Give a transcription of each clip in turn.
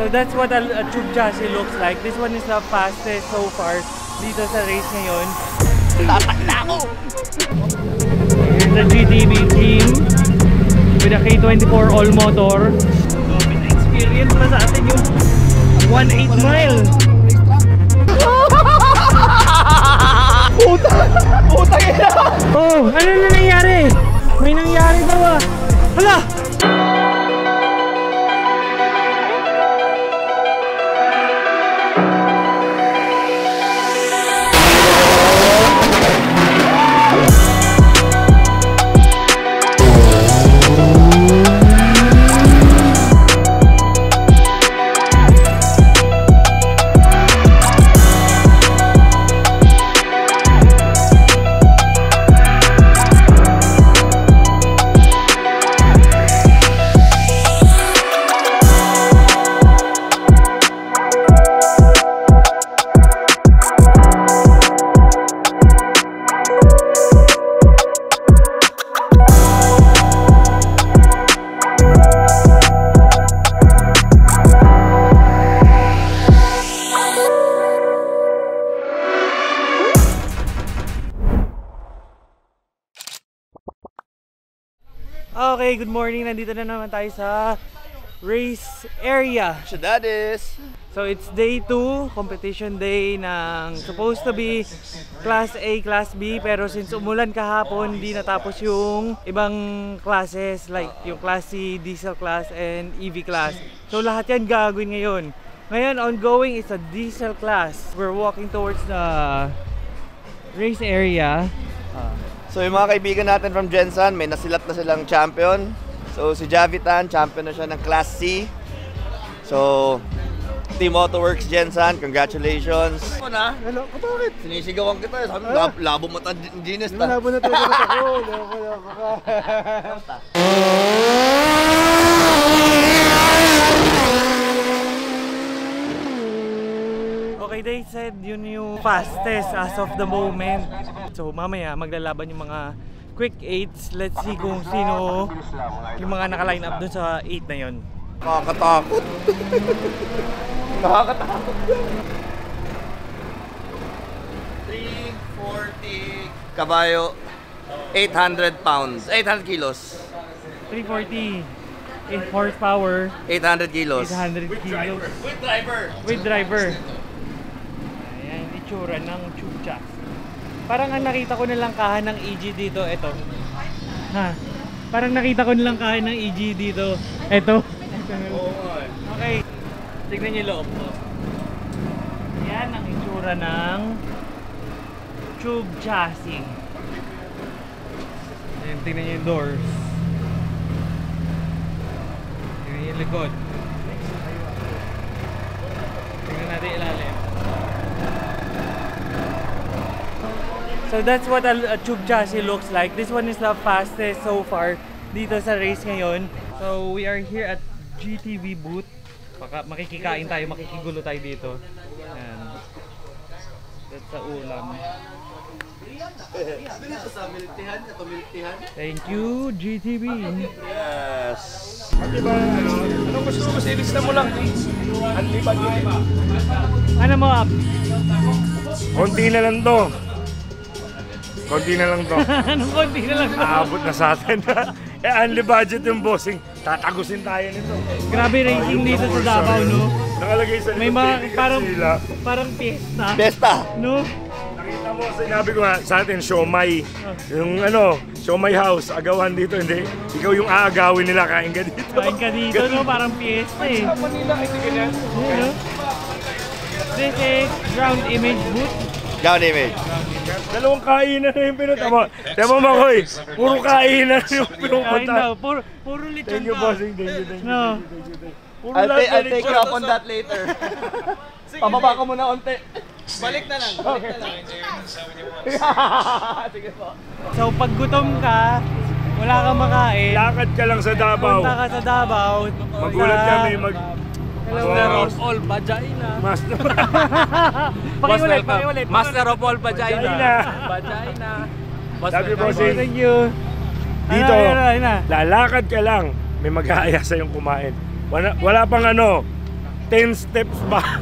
So that's what a tube chassis looks like. This one is the fastest so far dito sa race ngayon. Tatakla ko! Here's the GTV team with a K24 all motor. So, experience pa sa atin yung 1/8 mile. Puta ina! Oh, ano na nangyari? May nangyari daw ah. Hala! Okay, good morning. Nandito na naman tayo sa race area. Shadadis! So it's day 2, competition day ng supposed to be Class A, Class B. Pero since umulan kahapon, hindi natapos yung ibang classes like yung Class C, Diesel Class, and EV Class. So lahat yan gagawin ngayon. Ngayon, ongoing is a Diesel Class. We're walking towards the race area. So yung mga kaibigan natin from Gensan, may nasilat na silang champion. So si Javitan, champion na siya ng Class C. So Team Autoworks Gensan, congratulations. Ako na? Hello, bakit? Sinisigawan kita. Sabi mo, labo mo ta, Genius ta. Labo na talaga ako. Okay, they said yun yung fastest as of the moment. So mamaya maglalaban yung mga quick 8s. Let's see kung sino yung mga naka-line up dun sa 8 na yun. Nakakatakot. Nakakatakot. 340 kabayo, 800 pounds, 800 kilos. 340, 8 horsepower, 800 kilos. 800 kilos. With driver. With driver. Ayan, itsura ng tube chassis. Parang ang nakita ko nilang kahan ng EG dito, ito. Ha? Parang nakita ko nilang kahan ng EG dito, ito. Okay, tignan niyo loob. Yan ang itsura ng tube chassis. Ayan, tignan niyo yung doors. Tignan niyo yung likod. Tignan natin ilalim. So that's what a tube chassis looks like. This one is the fastest so far dito sa race ngayon. So we are here at GTV booth. Makikikain tayo, makikigulo tayo dito. Ayan. That's sa ulam. Thank you, GTV. Yes. Ano gusto mo? Ilista mo lang. Anlipad yun. Ano mo, Ab? Konti na lang to. Konti na lang to. Anong konti na lang? Aabot na sa atin. Unli budget yung bossing. Tatagusin tayo nito. Grabe racing dito sa Davao, no? Nakalagay sa May mga parang pista. Besta. No? Nakita mo, sinabi ko nga sa atin, siomay. Yung siomay house, agawan dito. Hindi, ikaw yung aagawin nila, kain ka dito. Kain ka dito, no? Parang pista eh. Sa Manila, hindi ganyan. No? This is ground image booth. Ground image. Dalawang kainan na yung pinunta. Tama mo, Makoy. Puro kainan yung pinupunta. Puro lechon. Thank you, bossing. Thank you. No. I'll take you up on that later. Pababa ko muna onte. Balik na lang. Okay. Sige po. So pag gutom ka, wala kang makain. Lakad ka lang sa Davao. Punta ka sa Davao. Magulat kami Master of all vagina. Pakiulit. Master of all vagina. Vagina. Vagina. Sabi po, Thank you. dito, Ano? lalakad ka lang. May mag-aaya sa'yong kumain. Wala pang 10 steps ba?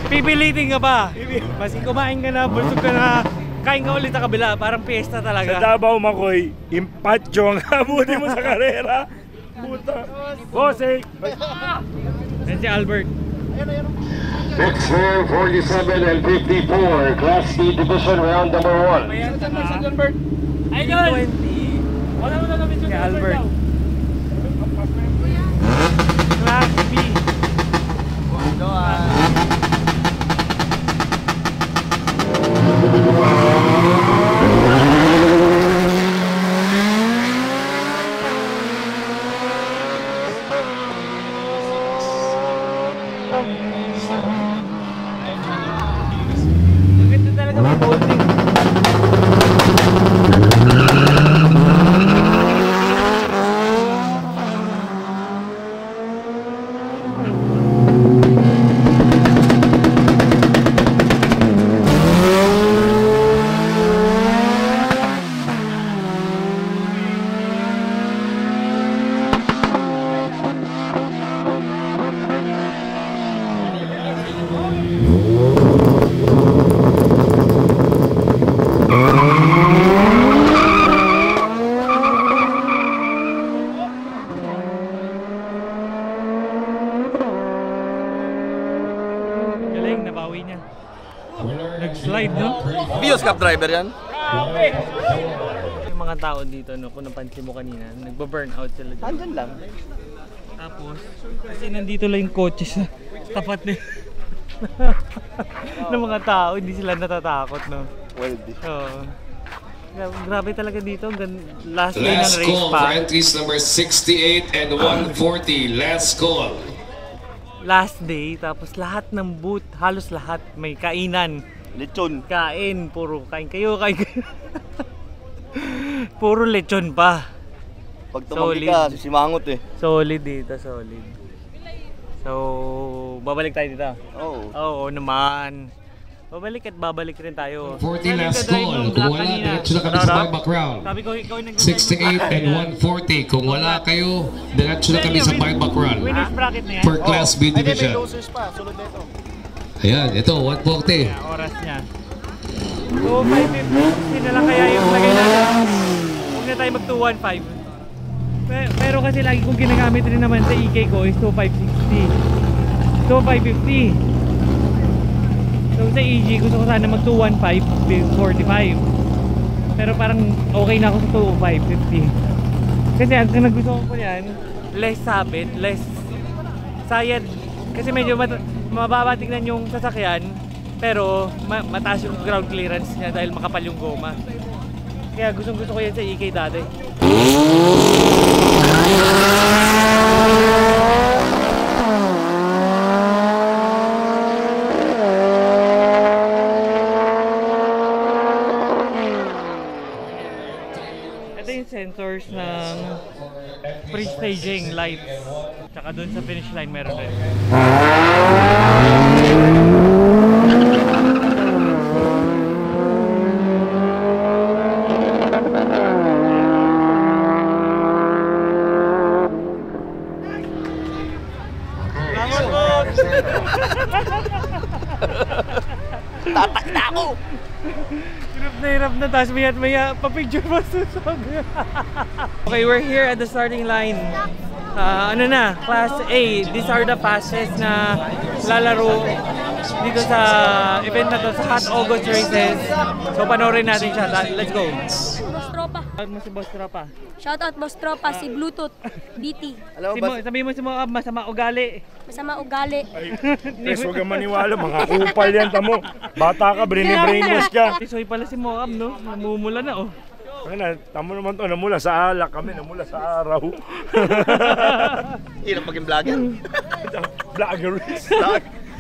Pipilitin ka ba? Kasi kumain ka na, busog ka na, kain ka ulit sa kabila, parang piyesta Sa talaga. Davao, Makoy, impacho ang abuti mo sa karera. Puta. Bossing! Yan si Albert. Next for 47 and 54, Class B Division round number 1. Idol! 20. Wala mo na kami Si Albert. Class B. Maganda talaga may holding. Galing, nabawi niya. Nag-slide, no? Vios Cup driver yan. Yung mga tao dito, no, kung napansin mo kanina, nagba-burnout sila dyan. Andyan lang. Tapos, kasi nandito lang yung coach sa tapat nila. ng mga tao, hindi sila natatakot, no? Weldy. Oo. Grabe talaga dito. Last day ng Last race call pa. for entries number 68 and 140. Last call. Last day, tapos lahat ng booth, halos lahat, may kainan. Lechon. Kain, puro kain kayo, kain kayo. Puro lechon pa. Pag tumanggi Solid. ka, sisimangot eh. Solid dito, solid. So, babalik tayo dito. Oo. Oo naman. Babalik at babalik rin tayo. 40 last Nagdadrive call. ng Kung black wala, kanina. diretso na kami sa buyback round. Sabi ko, ikaw yung nagdadrive 68 and 140. Kung wala kayo, diretso na kami sa buyback round. Winners bracket na yan. Per Class B Division. pa, sulod nito. Ayan, ito, 140. Oras niya. So, 550 na lang kaya yung lagay natin. Huwag na tayo mag-215. Pero kasi lagi kong ginagamit rin naman sa EK ko is 2560. So, 550. So, sa EG gusto ko sana mag-215 45. Pero parang okay na ako sa 225 50. Kasi ang gusto ko yan, less sabit, less sayad. Kasi medyo mababa tingnan yung sasakyan, pero mataas yung ground clearance niya dahil makapal yung goma. Kaya gusto ko yan sa EK dati. Ito yung sensors ng pre-staging lights. Tsaka dun sa finish line meron rin. Tatak na ako! Hirap na, tapos maya pa-picture pa susog. Okay, we're here at the starting line. Ano na, Class A. These are the fastest na lalaro dito sa event na to, sa Hot August Races. So panoorin natin siya. Let's go. Boss Tropa. Tawag mo si Boss Tropa. Shoutout Boss Tropa, si Bluetooth, DT. Alam mo ba? Sabihin mo si Moab, masama ugali. Masama ugali. Ay, Chris, huwag kang maniwala. Mga kupal yan, tamo. Bata ka, brainy-brainless ka. Tisoy pala si Moab, no? Namumula na, oh. Ano, tamo naman to, namula sa alak kami, namula sa araw. Hirap maging vlogger. Vloggeries.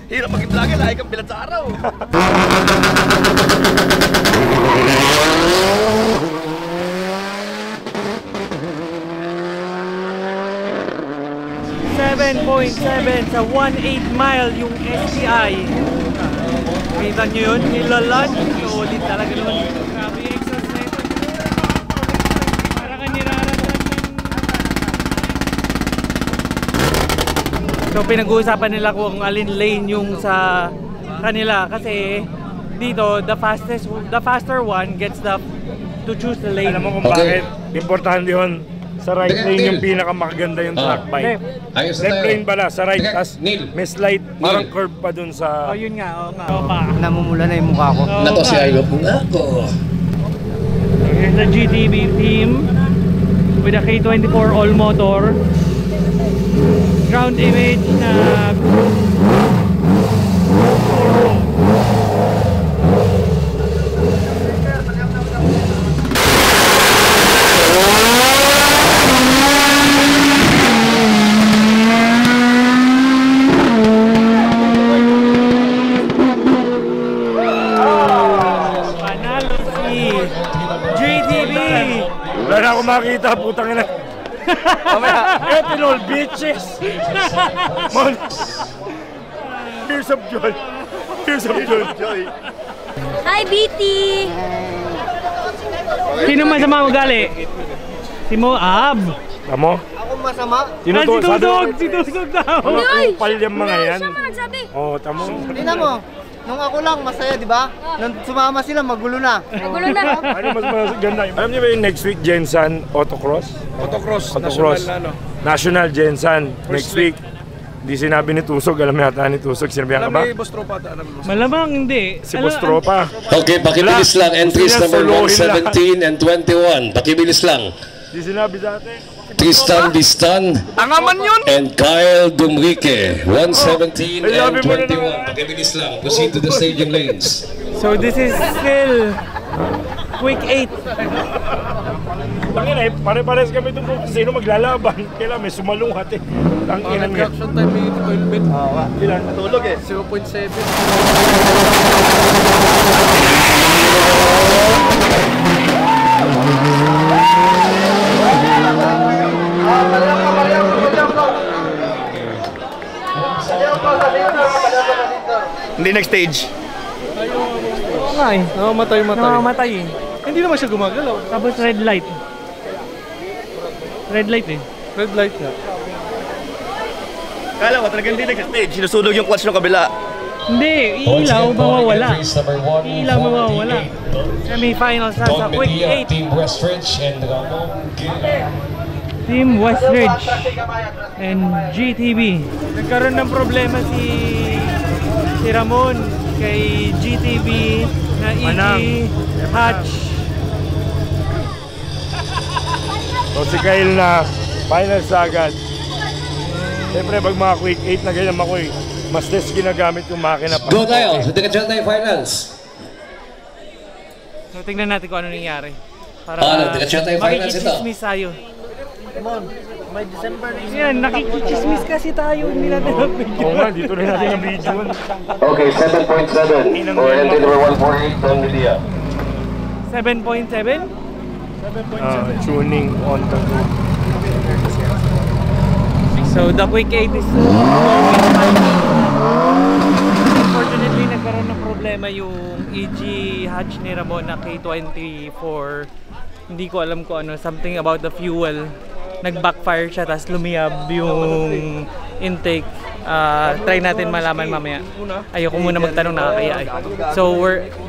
Hirap maging vlogger, lahi kang bilat sa araw. .7 sa 1/8 mile yung STI. Kita nyo yun? Nilalan. Solid talaga naman. Grabe yung exhaust na ito. Para ka niraranasan ng So pinag-uusapan nila kung alin lane yung sa kanila kasi dito the faster one gets to choose the lane. Alam mo kung bakit? Importante yun. Sa right lane yung pinakamaganda yung track bike. Ayos Left lane pala, sa right. Teka, Tas Neil. may slight, parang curve pa dun sa... Oh, yun nga, oo nga. Oo pa. Namumula na yung mukha ko. Nako si Ayop nga ako. Here's the GTB team with a K24 all motor. Ground image na panalo si GTB. Wala na akong makita, putang ina. Ethanol, bitches! Tears of joy. Tears of joy. Hi, BT! Sino masama ugali? Si Moab. Tamo? Ako masama? Si Tusog daw. Uy! Kupal yung mga yan. Siya mga nagsabi. Oo, tamo. Tingnan mo. Nung ako lang, masaya, di ba? Nung sumama sila, magulo na. Nagulo na. Ano mas maganda? Alam niyo ba yung next week, Jensan Autocross? Autocross. Autocross. National Jensan. Next week. Hindi sinabi ni Tusog. Alam yata ni Tusog. Sinabihan ka ba? Boss Tropa. Malamang hindi. Si Boss Tropa. Okay, pakibilis lang. Entries number 117 and 21. Pakibilis lang. Hindi sinabi sa atin. Tristan Distan and Kyle Dumrique. 117 and 21. Pakibilis lang. Proceed to the stadium lanes. So this is still quick 8. Tangina eh, pare-pares kami ito kung sino maglalaban. Kailan may sumalungat eh. Tanginan nga. Reaction time may oil bit. Ilan? Natulog eh. 0.7. Hindi next stage. Oo nga eh. Namamatay. Namamatay eh. Hindi naman siya gumagalaw. Tapos red light. Red light eh. Red light na. Kala ko talaga hindi next stage. Sinusunog yung clutch ng kabila. Hindi, ilaw mawawala. Ilaw mawawala. Semi-finals na sa quick 8. Team Westridge and Ramon. Team Westridge and GTB. Nagkaroon ng problema si Ramon kay GTB na hatch. So si Kyle na finals agad. Siyempre pag mga quick 8 na ganyan ako eh. Mas less ginagamit yung makina pa. Go Kyle, sa Decathlon Finals. So tingnan natin kung ano nangyari. Para Decathlon Finals ito. makikichismis tayo. Come on. May December na Yan, nakikichismis kasi tayo. Hindi natin na-video. Oo nga, dito rin natin ang video. Okay, 7.7 for entry number 148 from Lydia. 7.7? Tuning on the go. So the quick 8 is unfortunately nagkaroon ng problema yung EG hatch ni Ramon na K24. Hindi ko alam kung ano, something about the fuel. Nag-backfire siya tapos lumiyab yung intake. Try natin malaman mamaya. Ayoko muna magtanong, nakakaya eh. So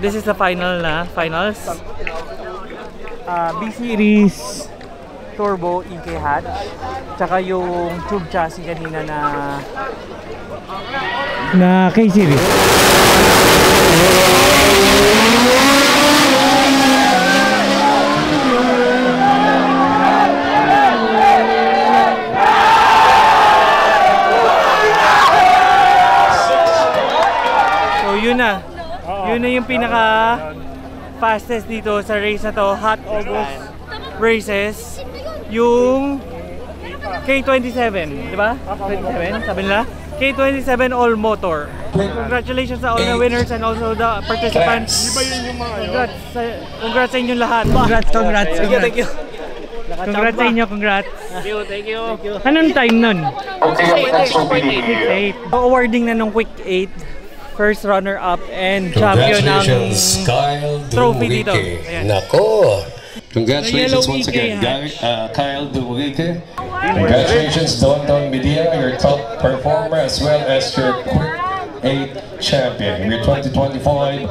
this is the finals. B-Series Turbo EK hatch. Tsaka yung tube chassis kanina na K-Series. So yun na. Yun na yung pinaka fastest dito sa race na to, Hot August races. Yung K27, di ba? 27, sabi nila? K27 all motor. Congratulations sa all the winners and also the participants. Congrats sa inyong lahat. Congrats. Thank you. Congrats sa inyo, congrats. Thank you. Anong time nun? Okay, 8. Awarding na nung quick 8. First runner-up and champion ng Kyle trophy dito. Dumrique. Ayan. Nako. Congratulations The once yellow again, EK hatch. Kyle Dumrique. Congratulations, Don Medina, your top performer as well as your Quick 8 champion. Your 2025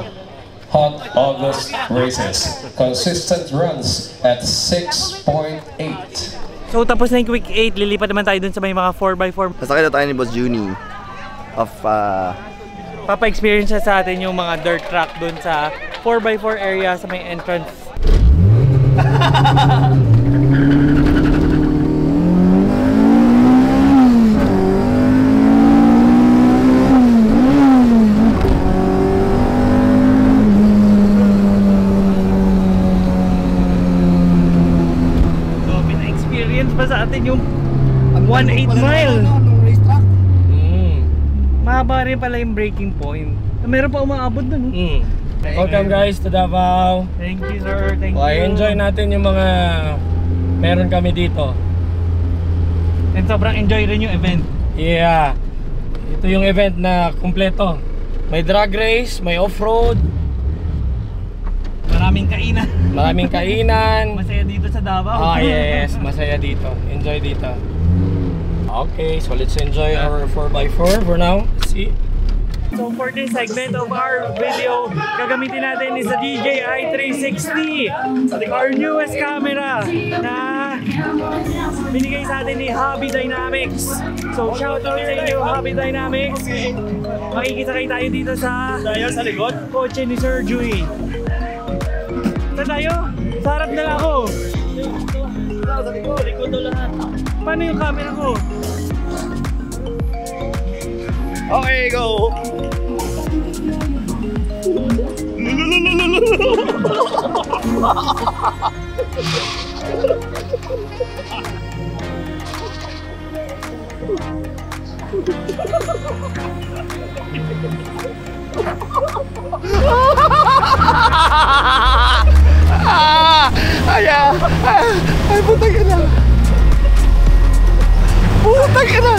Hot August races. Consistent runs at 6.8. So tapos na yung quick 8, lilipat naman tayo dun sa may mga 4x4. Sasakay na tayo ni Boss Juni of Papa-experience na sa atin yung mga dirt track dun sa 4x4 area sa may entrance. Pa sa atin yung 1/8 mile. Mahaba rin pala yung breaking point. Meron pa umaabot dun. Welcome guys to Davao. Thank you sir, thank you. Enjoy natin yung mga meron kami dito. And sobrang enjoy rin yung event. Yeah. Ito yung event na kumpleto. May drag race, may off-road. Maraming kainan. Maraming kainan. Masaya dito sa Davao. Yes, masaya dito. Enjoy dito. Okay, so let's enjoy our 4x4 for now. See? So for this segment of our video, gagamitin natin is the DJI 360, our newest camera na binigay sa atin ni Hobby Dynamics. So shout out sa inyo, Hobby Dynamics. Makikisakay tayo dito sa likod kotse ni Sir Joey. Saan tayo? Sa harap na lang ako. Sa likod na lahat. Paano yung camera ko? Okay, go! Ay, putang ina! Putang ina!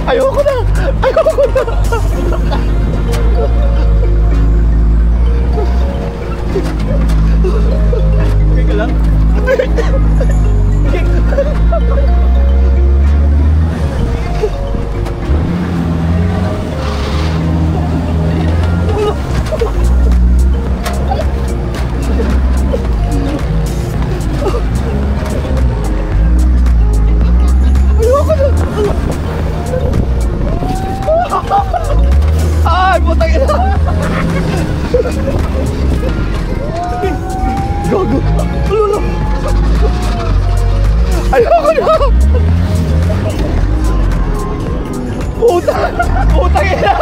Ayoko na! Ayoko na! Okay ka lang? Ay, putang ina! Gago! Lolo! Ayoko na! Putang ina!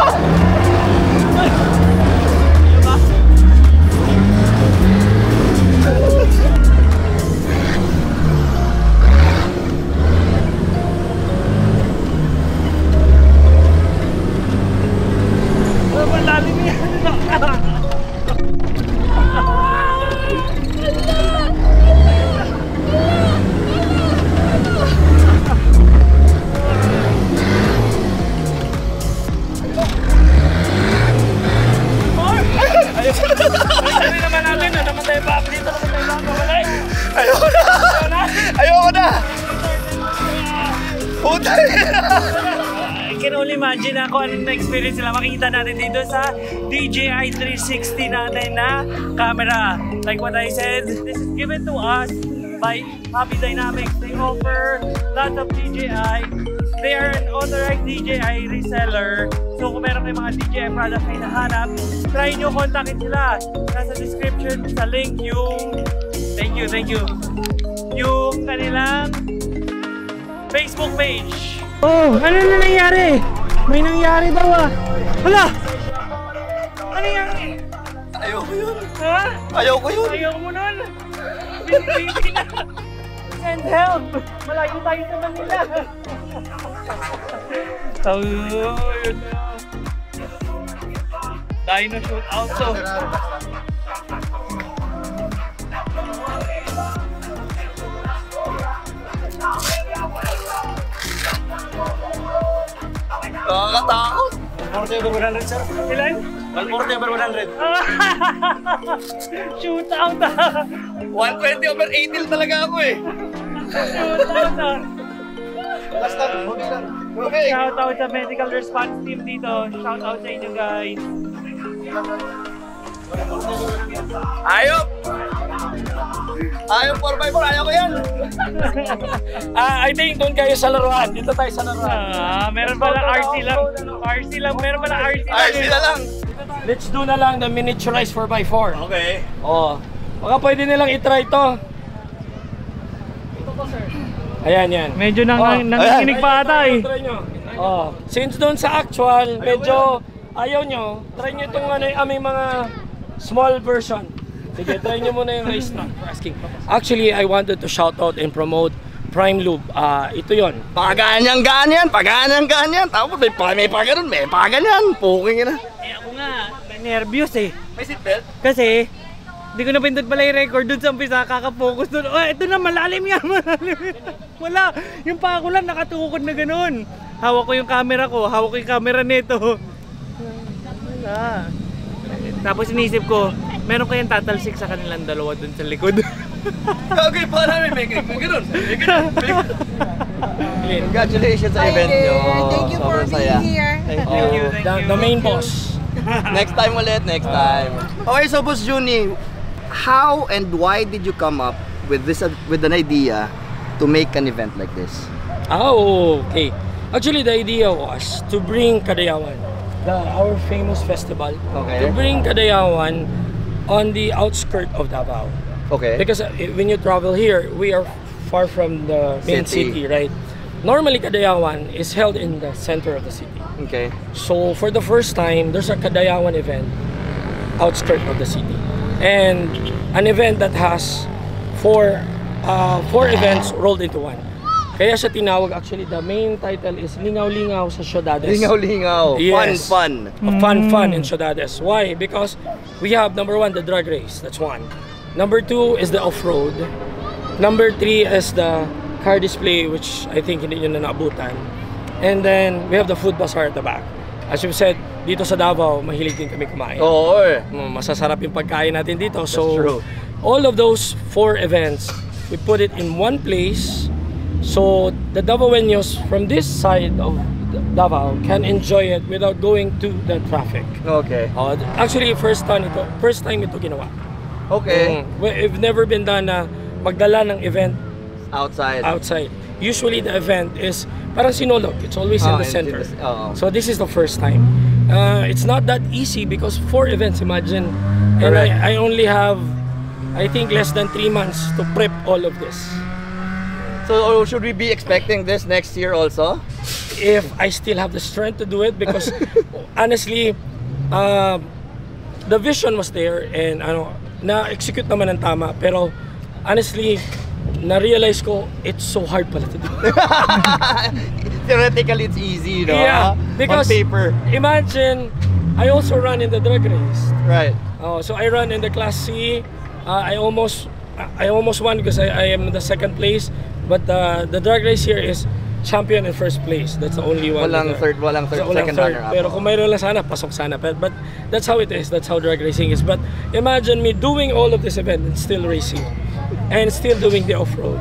Ayoko na! Putang ina! I can only imagine na kung anong na-experience sila. Makikita natin dito sa DJI 360 natin na camera. Like what I said, this is given to us by Hobby Dynamics. They offer lots of DJI. They are an authorized DJI reseller. So kung meron kayong mga DJI product na hinahanap, try nyo kontakin sila. Nasa description, sa link yung... Thank you. Yung kanilang Facebook page. Oh, ano na nangyari? May nangyari daw ah. Hala! Ano nangyari? Ayoko yun. Ha? Ayoko yun. Ayoko mo nun. Baby na. Send help. Malayo tayo sa Manila. So, yun na. Dino shootout to. Nakakatakot. 140 over 100, sir. Ilan? 140 over 100. Shootout 120 over 80 talaga ako eh. Shootout Basta, okay lang. Okay. Shoutout sa medical response team dito. Shoutout sa inyo guys. Ayop! Ayop 4x4, ayaw ko yan! I think doon kayo sa laruan. Dito tayo sa laruan. Meron pala RC lang. RC lang. Meron pala RC lang. RC na lang! Let's do na lang the miniaturized 4x4. Okay. Oh, baka pwede nilang itry to. Ayan, yan. Medyo nanginginig pa ata eh. Try nyo. Oh, since doon sa actual, medyo ayaw nyo, try nyo itong ano, aming mga small version. Sige, try nyo muna yung race track for asking. Actually, I wanted to shout out and promote Prime Lube. Ito yon. Paganyan-ganyan, paganyan-ganyan. Tapos may paganon, may paganyan. Puking na. Eh ako nga, nervyos eh. May seatbelt? Kasi, hindi ko napindot pala yung record dun sa umpisa, kaka-focus dun. Oh, ito na, malalim yan, malalim yan. Wala, yung pa ako lang nakatukod na ganun. Hawak ko yung camera ko, hawak ko yung camera nito. Wala. Tapos inisip ko, meron kayang tatalsik sa kanilang dalawa dun sa likod. Okay, para may ganun. Congratulations sa event nyo. Thank you for being here. Thank you. The main boss. Next time ulit, next time. Okay, so Boss Juni, how and why did you come up with an idea to make an event like this? Oh, okay. Actually, the idea was to bring Kadayawan, our famous festival, Okay. to bring Kadayawan on the outskirts of Davao. Okay. Because when you travel here, we are far from the main city, right? Normally, Kadayawan is held in the center of the city. Okay. So for the first time, there's a Kadayawan event outskirts of the city, and an event that has four events rolled into one. Kaya siya tinawag, actually the main title is Lingaw-Lingaw sa Ciudades. Lingaw-lingaw. Yes. Fun. Fun in Ciudades. Why? Because we have number 1, the drag race. That's one. Number 2 is the off-road. Number 3 is the car display, which I think hindi nyo na naabutan. And then we have the food bazaar at the back. As you said, dito sa Davao, mahilig din kami kumain. Oo. Masasarap yung pagkain natin dito. So true. all of those 4 events, we put it in one place. So the Davaoenos from this side of Davao can enjoy it without going to the traffic. Okay. Actually, first time ito ginawa. Okay. We've never been done na magdala ng event Outside. Usually the event is parang sinulog. It's always in the center. So So this is the first time. It's not that easy because 4 events, imagine. And Correct. I only have, I think, less than 3 months to prep all of this. So should we be expecting this next year also? If I still have the strength to do it, because honestly, the vision was there and na-execute naman ng tama, pero honestly, na-realize ko it's so hard pala to do. Theoretically, it's easy, no? Yeah, because on paper. imagine, I also run in the drag race. Right. So I run in the Class C. I almost won because I am in the second place. But the drag race here is champion in first place. That's the only one. Walang third, second runner-up. Pero kung mayroon lang sana, pasok sana. But that's how it is. That's how drag racing is. But imagine me doing all of this event and still racing. And still doing the off-road.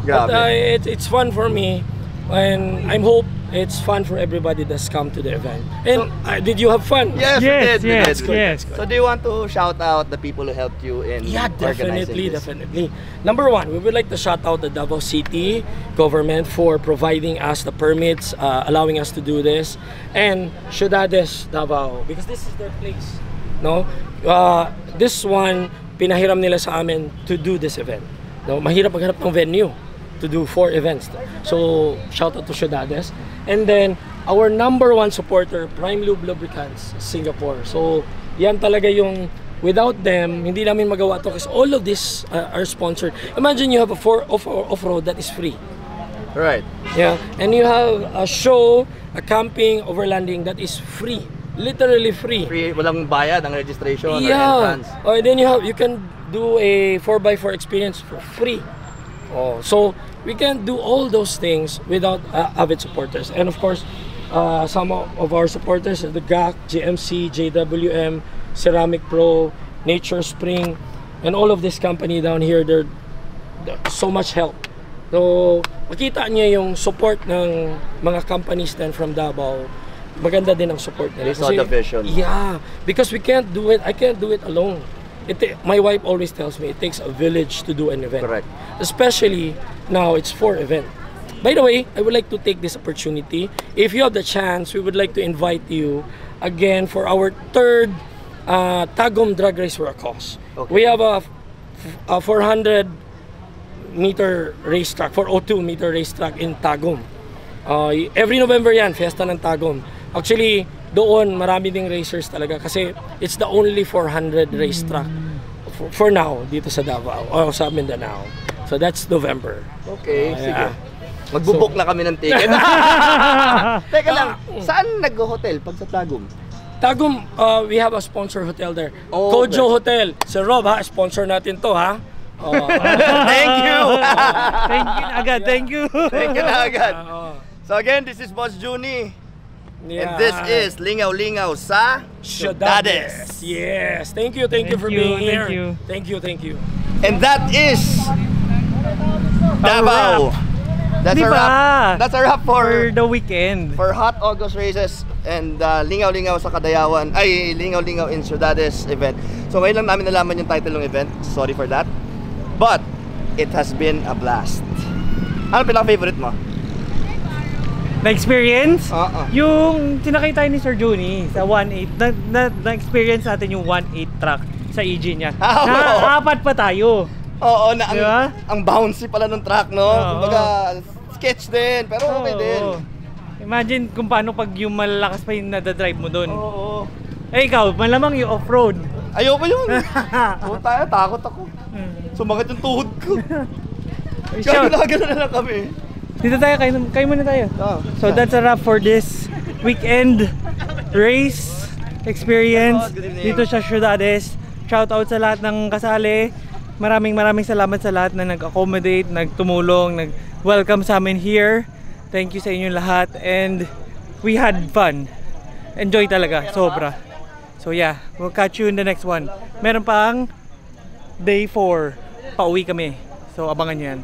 But it's fun for me. And I hope it's fun for everybody that's come to the event. And did you have fun? Yes, we did. Yes. So do you want to shout out the people who helped you in organizing this? Definitely. Number 1, we would like to shout out the Davao City government for providing us the permits, allowing us to do this, and Ciudades Davao, because this is their place. No, this one pinahiram nila sa amin to do this event. No, mahirap maghanap ng venue to do 4 events. So shout out to Ciudades, and then our number 1 supporter, Prime Lube Lubricants, Singapore. So yan talaga yung, without them, hindi namin magawa to because all of this are sponsored. Imagine you have a off-road that is free. Right. Yeah, and you have a show, a camping, overlanding that is free. Literally free. Free, walang bayad ang registration or Yeah. entrance. Oh, and then you can do a 4x4 experience for free. Oh, so we can do all those things without avid supporters. And of course, some of our supporters, the GAC, GMC, JWM, Ceramic Pro, Nature Spring, and all of this company down here. They're so much help. So, makita niya yung support ng mga companies then from Davao. Maganda din ang support nila. They saw the vision. Yeah, because we can't do it. I can't do it alone. My wife always tells me it takes a village to do an event. Correct. Especially now, it's 4 events. By the way, I would like to take this opportunity. If you have the chance, we would like to invite you again for our 3rd Tagum Drag Race for a Cause. Okay. We have a 400-meter racetrack, 402-meter racetrack in Tagum. Every November yan, Fiesta ng Tagum. Actually, doon marami ding racers talaga kasi it's the only 400 racetrack for now dito sa Davao o sa Mindanao. So that's November. Okay, sige. Yeah. Magbubuk na kami ng ticket. Teka lang, saan nag-hotel pag sa Tagum? Tagum, we have a sponsor hotel there. Oh, Kojo okay. Hotel. Sir Rob, ha? Sponsor natin to, ha? Thank you! Thank you na agad, thank you. Thank you na agad. So again, this is Boss Juni. And this is Lingaw Lingaw sa Ciudades. Yes, thank you for you, being thank here. you. Thank you. And that is Davao. That's a Diba? wrap. That's a wrap For the weekend. for Hot August races and Lingaw Lingaw sa Kadayawan, ay Lingaw Lingaw in Ciudades event. So ngayon lang namin nalaman yung title ng event. Sorry for that. But it has been a blast. Ano pinaka-favorite mo? Na-experience? Uh-uh. Yung tinakay tayo ni Sir Juni sa 1.8, na-experience natin yung 1.8 track sa EG niya. Oo. 4 pa tayo. Oo, na ang, Diba? ang bouncy pala ng track, no? Oo. Kumbaga, sketch din, pero okay din. Oo. Imagine kung paano pag yung malalakas pa yung nadadrive mo doon. Oo. Eh ikaw, malamang yung off-road. Ayoko yun. Puta, takot ako. Sumakit yung tuhod ko. Kaya gano'n na lang kami. Dito tayo, kayo muna tayo. So that's a wrap for this weekend race experience dito sa Ciudades. Shout out sa lahat ng kasali. Maraming salamat sa lahat na nag-accommodate, nagtumulong, nag-welcome sa amin here. Thank you sa inyong lahat and we had fun. Enjoy talaga, sobra. So yeah, we'll catch you in the next one. Meron pang day 4, pauwi kami. So abangan nyo yan.